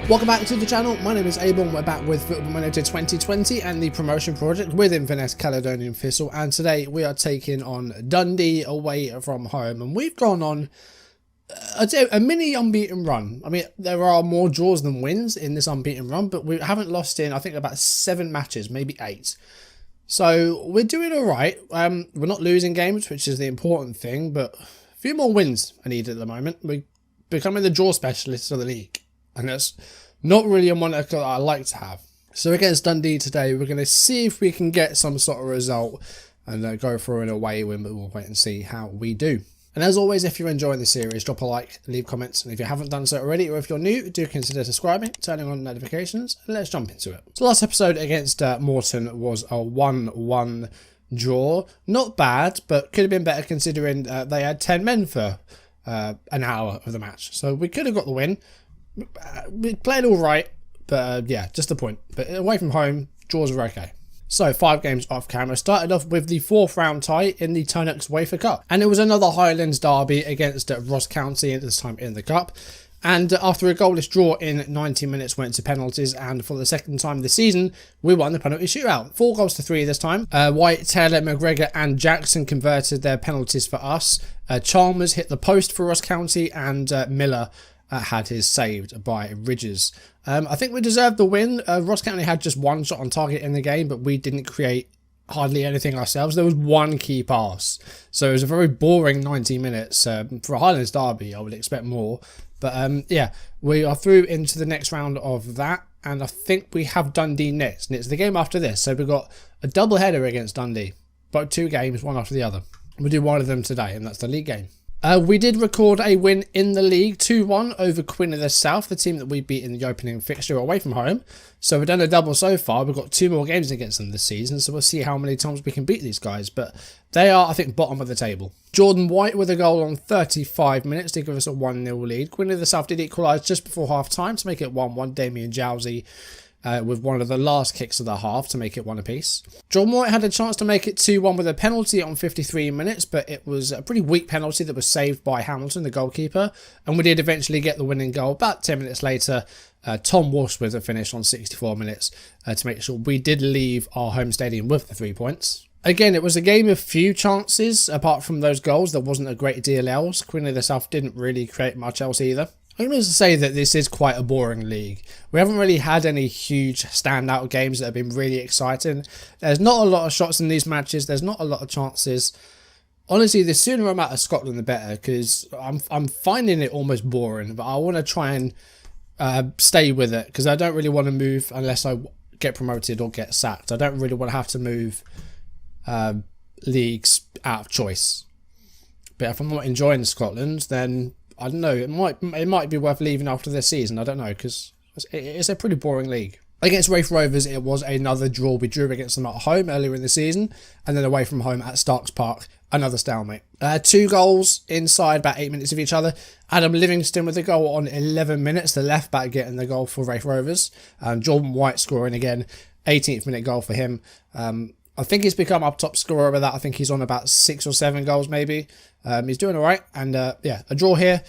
Welcome back to the channel. My name is a-bomb. We're back with Football Manager 2020 and the promotion project with Inverness, Caledonian Thistle, and today we are taking on Dundee away from home, and we've gone on a mini unbeaten run. I mean, there are more draws than wins in this unbeaten run, but we haven't lost in, I think, about 7 matches, maybe 8. So we're doing all right. We're not losing games, which is the important thing, but a few more wins are needed at the moment. We're becoming the draw specialists of the league, and that's not really a moniker that I like to have. So against Dundee today, we're going to see if we can get some sort of result and go for an away win, but we'll wait and see how we do. And as always, if you're enjoying the series, drop a like, leave comments, and if you haven't done so already, or if you're new, do consider subscribing, turning on notifications, and let's jump into it. So last episode against Morton was a 1-1 draw. Not bad, but could have been better considering they had 10 men for an hour of the match. So we could have got the win. We played all right, but yeah, just the point. But away from home, draws were okay. So 5 games off camera. Started off with the 4th round tie in the Tunnocks Wafer Cup, and it was another Highlands derby against Ross County, this time in the cup. And after a goalless draw in 90 minutes, went to penalties, and for the second time this season, we won the penalty shootout. 4 goals to 3 this time. White, Taylor, McGregor and Jackson converted their penalties for us. Chalmers hit the post for Ross County, and Miller had his saved by Ridges. I think we deserved the win. Ross County had just 1 shot on target in the game, but we didn't create hardly anything ourselves. There was 1 key pass. So it was a very boring 90 minutes. For a Highlands derby, I would expect more. But yeah, we are through into the next round of that. And I think we have Dundee next. And it's the game after this. So we've got a double header against Dundee. Both 2 games, one after the other. We'll do one of them today, and that's the league game. We did record a win in the league, 2-1 over Queen of the South, the team that we beat in the opening fixture away from home. So we've done a double so far. We've got 2 more games against them this season, so we'll see how many times we can beat these guys. But they are, I think, bottom of the table. Jordan White with a goal on 35 minutes to give us a 1-0 lead. Queen of the South did equalise just before half-time to make it 1-1. Damien Jowsey with one of the last kicks of the half to make it 1 apiece. John White had a chance to make it 2-1 with a penalty on 53 minutes, but it was a pretty weak penalty that was saved by Hamilton, the goalkeeper, and we did eventually get the winning goal about 10 minutes later. Tom Walsh with a finish on 64 minutes to make sure we did leave our home stadium with the 3 points. Again, it was a game of few chances. Apart from those goals, there wasn't a great deal else. Queen of the South didn't really create much else either. I'm going to say that this is quite a boring league. We haven't really had any huge standout games that have been really exciting. There's not a lot of shots in these matches. There's not a lot of chances. Honestly, the sooner I'm out of Scotland, the better, because I'm finding it almost boring. But I want to try and stay with it, because I don't really want to move unless I get promoted or get sacked. I don't really want to have to move leagues out of choice. But if I'm not enjoying Scotland, then I don't know, it might be worth leaving after this season. I don't know, because it's a pretty boring league. Against Raith Rovers, it was another draw. We drew against them at home earlier in the season, and then away from home at Starks Park, another stalemate. 2 goals inside about 8 minutes of each other. Adam Livingston with a goal on 11 minutes, the left back getting the goal for Raith Rovers. Jordan White scoring again, 18th minute goal for him. I think he's become our top scorer with that. I think he's on about 6 or 7 goals maybe. He's doing all right. And yeah, a draw here.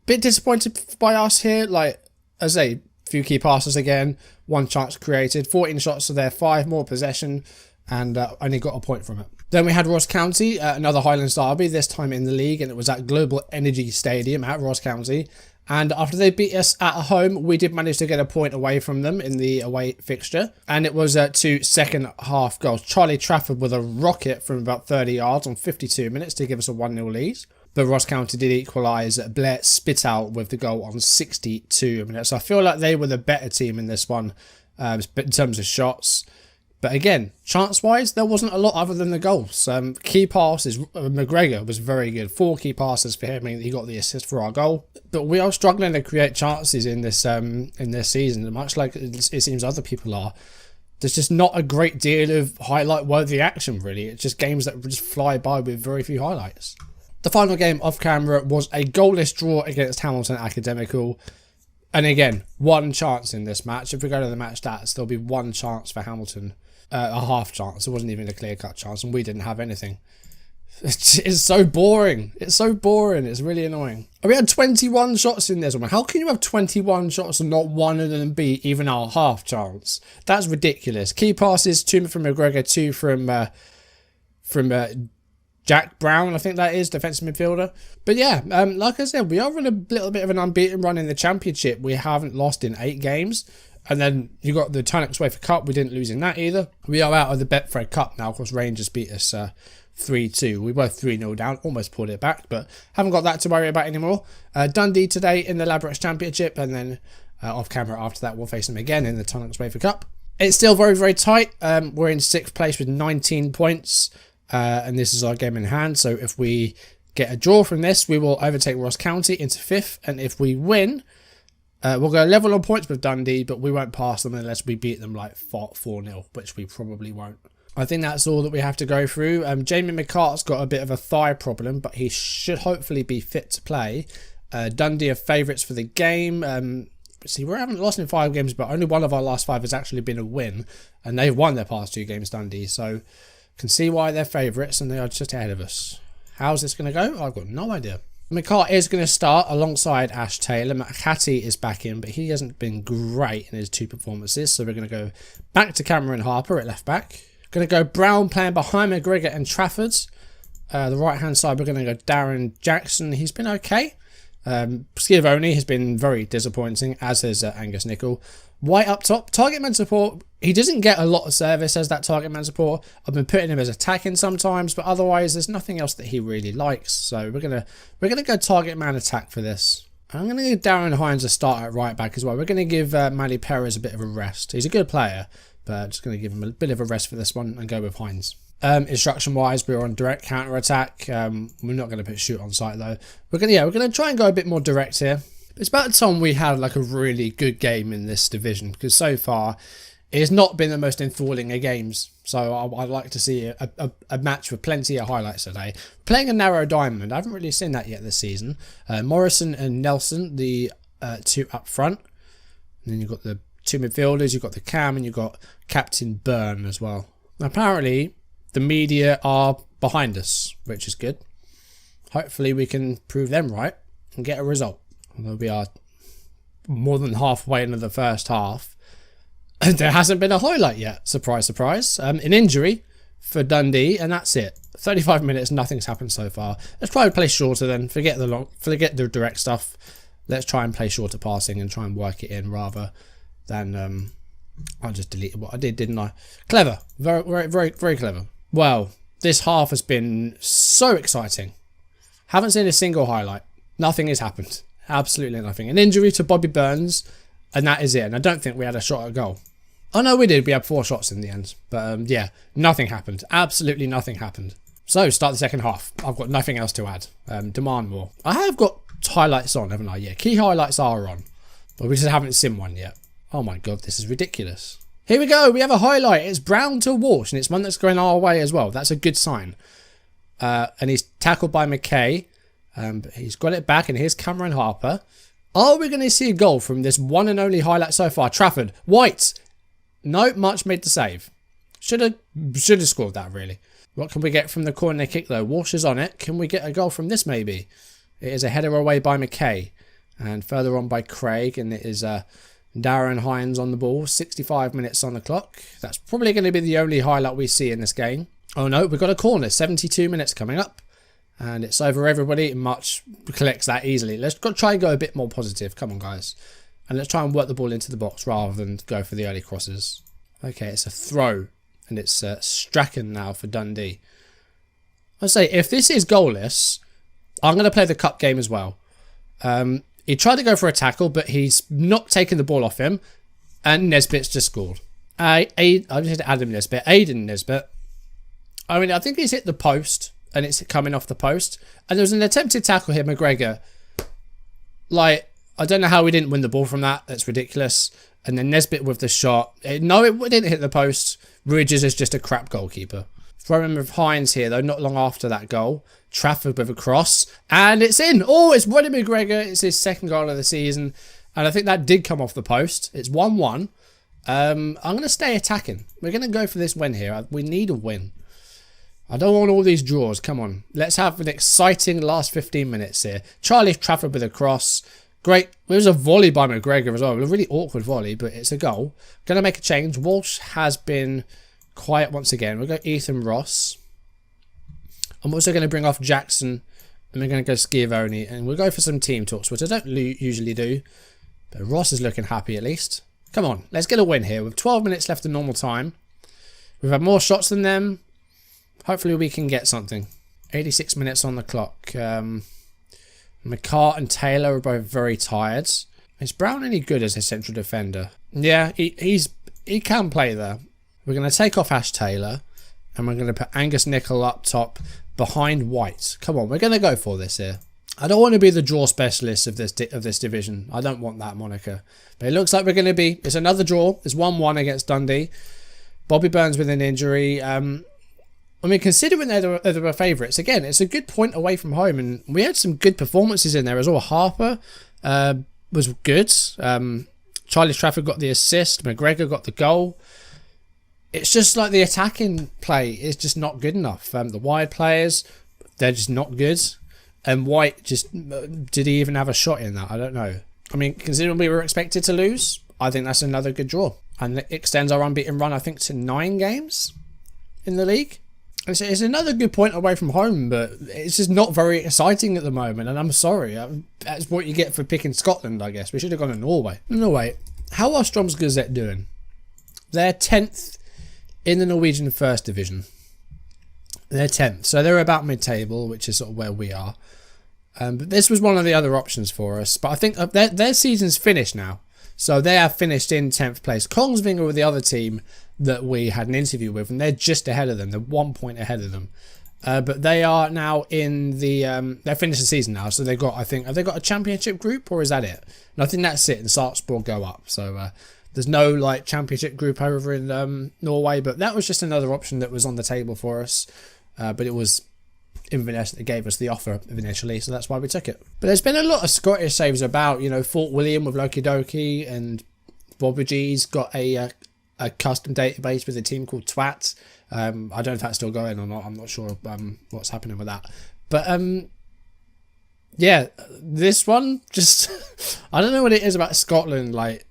Bit disappointed by us here. Like, as I say, few key passes again. 1 chance created. 14 shots to their 5. More possession. And only got a point from it. Then we had Ross County, another Highlands derby, this time in the league. And it was at Global Energy Stadium at Ross County. And after they beat us at home, we did manage to get a point away from them in the away fixture. And it was 2 second half goals. Charlie Trafford with a rocket from about 30 yards on 52 minutes to give us a 1-0 lead. But Ross County did equalise. Blair Spittout with the goal on 62 minutes. So I feel like they were the better team in this one in terms of shots. But again, chance-wise, there wasn't a lot other than the goals. Key passes, McGregor was very good. 4 key passes for him, and he got the assist for our goal. But we are struggling to create chances in this season, much like it seems other people are. There's just not a great deal of highlight-worthy action, really. It's just games that just fly by with very few highlights. The final game off camera was a goalless draw against Hamilton Academical. And again, 1 chance in this match. If we go to the match stats, there'll be 1 chance for Hamilton. A half chance. It wasn't even a clear-cut chance, and we didn't have anything. It's so boring. It's so boring. It's really annoying. We had 21 shots in this one. How can you have 21 shots and not one of them be even our half chance? That's ridiculous. Key passes, 2 from McGregor, 2 from Jack Brown, I think that is, defensive midfielder. But yeah, like I said, we are on a little bit of an unbeaten run in the championship. We haven't lost in 8 games. And then you got the Tunnock's Wafer Cup. We didn't lose in that either. We are out of the Betfred Cup now. Of course, Rangers beat us 3-2. We were 3-0 down, almost pulled it back, but haven't got that to worry about anymore. Dundee today in the Labrets Championship, and then off camera after that we'll face them again in the Tunnock's Wafer Cup. It's still very, very tight. We're in 6th place with 19 points, and this is our game in hand. So if we get a draw from this, we will overtake Ross County into 5th, and if we win, we'll go level on points with Dundee, but we won't pass them unless we beat them like 4-0, which we probably won't. I think that's all that we have to go through. Jamie McCart's got a bit of a thigh problem, but he should hopefully be fit to play. Dundee are favourites for the game. See, we haven't lost in 5 games, but only one of our last 5 has actually been a win, and they've won their past 2 games, Dundee, so can see why they're favourites, and they are just ahead of us. How's this going to go? I've got no idea. McCart is going to start alongside Ash Taylor. McHattie is back in, but he hasn't been great in his 2 performances, so we're going to go back to Cameron Harper at left back. Going to go Brown playing behind McGregor and Trafford. The right hand side, we're going to go Darren Jackson. He's been okay. Schiavone has been very disappointing, as has Angus Nicol. White up top. Target man support. He doesn't get a lot of service as that target man support. I've been putting him as attacking sometimes, but otherwise there's nothing else that he really likes. So we're gonna go target man attack for this. I'm going to give Darren Hines a start at right back as well. We're going to give Matty Perez a bit of a rest. He's a good player, but I'm just going to give him a bit of a rest for this one and go with Hines. Instruction wise, we're on direct counter attack. We're not going to put shoot on site though. We're going to try and go a bit more direct here. It's about time we had like a really good game in this division, because so far it has not been the most enthralling of games. So I'd like to see a match with plenty of highlights today. Playing a narrow diamond, I haven't really seen that yet this season. Morrison and Nelson, the 2 up front. And then you've got the 2 midfielders, you've got the Cam, and you've got Captain Byrne as well. Apparently the media are behind us, which is good. Hopefully we can prove them right and get a result. Although we are more than halfway into the first half, there hasn't been a highlight yet. Surprise, surprise. An injury for Dundee, and that's it. 35 minutes, nothing's happened so far. Let's try and play shorter then. Forget the direct stuff. Let's try and play shorter passing and try and work it in rather than I just deleted what I did, didn't I? Clever. Very, very, very, very clever. Well, this half has been so exciting. Haven't seen a single highlight. Nothing has happened. Absolutely nothing. An injury to Bobby Burns, and that is it. And I don't think we had a shot at goal. Oh no, we did. We had 4 shots in the end. But yeah, nothing happened. Absolutely nothing happened. So, start the second half. I've got nothing else to add. Demand more. I have got highlights on, haven't I? Yeah, key highlights are on. But we just haven't seen one yet. Oh my god, this is ridiculous. Here we go. We have a highlight. It's Brown to Walsh, and it's one that's going our way as well. That's a good sign. And he's tackled by McKay. But he's got it back, and here's Cameron Harper. Are we going to see a goal from this one and only highlight so far? Trafford. White. No, March made the save. Should have scored that, really. What can we get from the corner kick, though? Walsh is on it. Can we get a goal from this, maybe? It is a header away by McKay. And further on by Craig. And it is Darren Hines on the ball. 65 minutes on the clock. That's probably going to be the only highlight we see in this game. Oh, no, we've got a corner. 72 minutes coming up. And it's over, everybody. March collects that easily. Let's try and go a bit more positive. Come on, guys. And let's try and work the ball into the box rather than go for the early crosses. Okay, it's a throw. And it's Strachan now for Dundee. I'll say, if this is goalless, I'm going to play the cup game as well. He tried to go for a tackle, but he's not taken the ball off him. And Nesbitt's just scored. I just Adam Nesbitt. Aidan Nesbitt. I mean, I think he's hit the post. And it's coming off the post. And there was an attempted tackle here, McGregor. Like, I don't know how we didn't win the ball from that. That's ridiculous. And then Nesbitt with the shot. No, it didn't hit the post. Ridges is just a crap goalkeeper. Throwing with Hines here, though, not long after that goal. Trafford with a cross. And it's in. Oh, it's Ronnie McGregor. It's his 2nd goal of the season. And I think that did come off the post. It's 1-1. I'm going to stay attacking. We're going to go for this win here. We need a win. I don't want all these draws. Come on. Let's have an exciting last 15 minutes here. Charlie Trafford with a cross. Great. There was a volley by McGregor as well. A really awkward volley, but it's a goal. Going to make a change. Walsh has been quiet once again. We'll go Ethan Ross. I'm also going to bring off Jackson. And we're going to go Schiavone. And we'll go for some team talks, which I don't usually do. But Ross is looking happy at least. Come on. Let's get a win here. With 12 minutes left of normal time. We've had more shots than them. Hopefully we can get something. 86 minutes on the clock. McCart and Taylor are both very tired. Is Brown any good as a central defender? Yeah, he can play there. We're going to take off Ash Taylor. And we're going to put Angus Nicol up top behind White. Come on, we're going to go for this here. I don't want to be the draw specialist of this division. I don't want that moniker. But it looks like we're going to be. It's another draw. It's 1-1 against Dundee. Bobby Burns with an injury. I mean, considering they were favourites, again, it's a good point away from home. And we had some good performances in there as well. Harper was good. Charlie Trafford got the assist. McGregor got the goal. It's just like the attacking play is just not good enough. The wide players, they're just not good. And White just, did he even have a shot in that? I don't know. I mean, considering we were expected to lose, I think that's another good draw. And it extends our unbeaten run, I think, to 9 games in the league. It's another good point away from home, but it's just not very exciting at the moment. And I'm sorry. That's what you get for picking Scotland, I guess. We should have gone to Norway. Norway, how are Stroms Gazette doing? They're 10th in the Norwegian First Division. They're 10th. So they're about mid-table, which is sort of where we are. But this was one of the other options for us. But I think their season's finished now. So they have finished in 10th place. Kongsvinger were the other team that we had an interview with, and they're just ahead of them. They're 1 point ahead of them. But they are now in the... they're finished the season now, so they've got, I think... Have they got a championship group, or is that it? And I think that's it, and Sarpsborg go up. So there's no, like, championship group over in Norway, but that was just another option that was on the table for us. But it was Inverness that gave us the offer initially, so that's why we took it. But there's been a lot of Scottish saves about, you know, Fort William with Loki Doki, and Bobby G's got a custom database with a team called Twat. I don't know if that's still going or not. I'm not sure what's happening with that. But yeah, this one just I don't know what it is about Scotland. Like,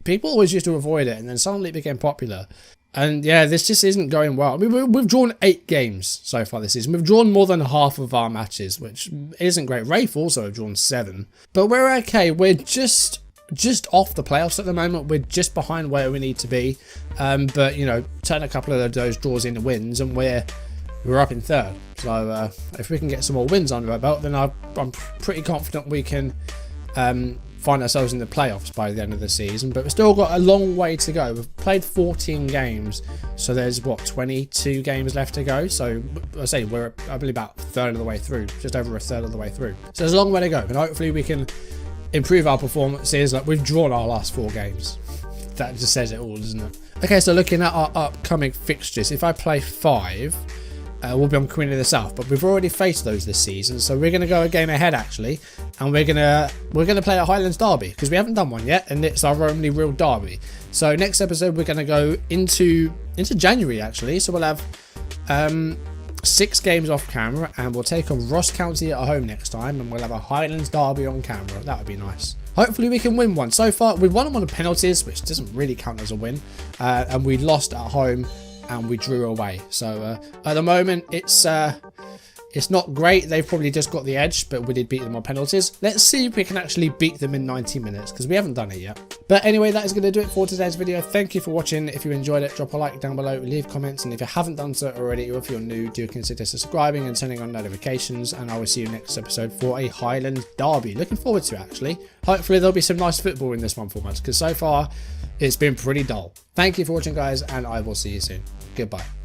people always used to avoid it, and then suddenly it became popular. And yeah, this just isn't going well. I mean, we've drawn 8 games so far this season. We've drawn more than half of our matches, which isn't great. Rafe also have drawn 7, but we're okay. We're just off the playoffs at the moment. We're just behind where we need to be. But you know, turn a couple of those draws into wins, and we're up in 3rd. So if we can get some more wins under our belt, then I'm pretty confident we can find ourselves in the playoffs by the end of the season. But we've still got a long way to go. We've played 14 games, so there's what, 22 games left to go. So I say we're, I believe, about a third of the way through, just over a third of the way through. So there's a long way to go, and hopefully we can improve our performances. Like, we've drawn our last 4 games. That just says it all, doesn't it? Okay, so looking at our upcoming fixtures, if I play 5, we'll be on Queen of the South, but we've already faced those this season, so we're going to go a game ahead actually, and we're gonna play a Highlands derby because we haven't done one yet, and it's our only real derby. So next episode we're going to go into January actually, so we'll have 6 games off camera, and we'll take on Ross County at home next time, and we'll have a Highlands derby on camera. That would be nice. Hopefully we can win one. So far we've won them on the penalties, which doesn't really count as a win, and we lost at home and we drew away. So at the moment it's not great. They've probably just got the edge, but we did beat them on penalties. Let's see if we can actually beat them in 90 minutes, because we haven't done it yet. But anyway, that is going to do it for today's video. Thank you for watching. If you enjoyed it, drop a like down below, leave comments, and if you haven't done so already, or if you're new, do consider subscribing and turning on notifications, and I will see you next episode for a Highlands derby. Looking forward to it actually. Hopefully there'll be some nice football in this one format, because so far it's been pretty dull. Thank you for watching guys, and I will see you soon. Goodbye.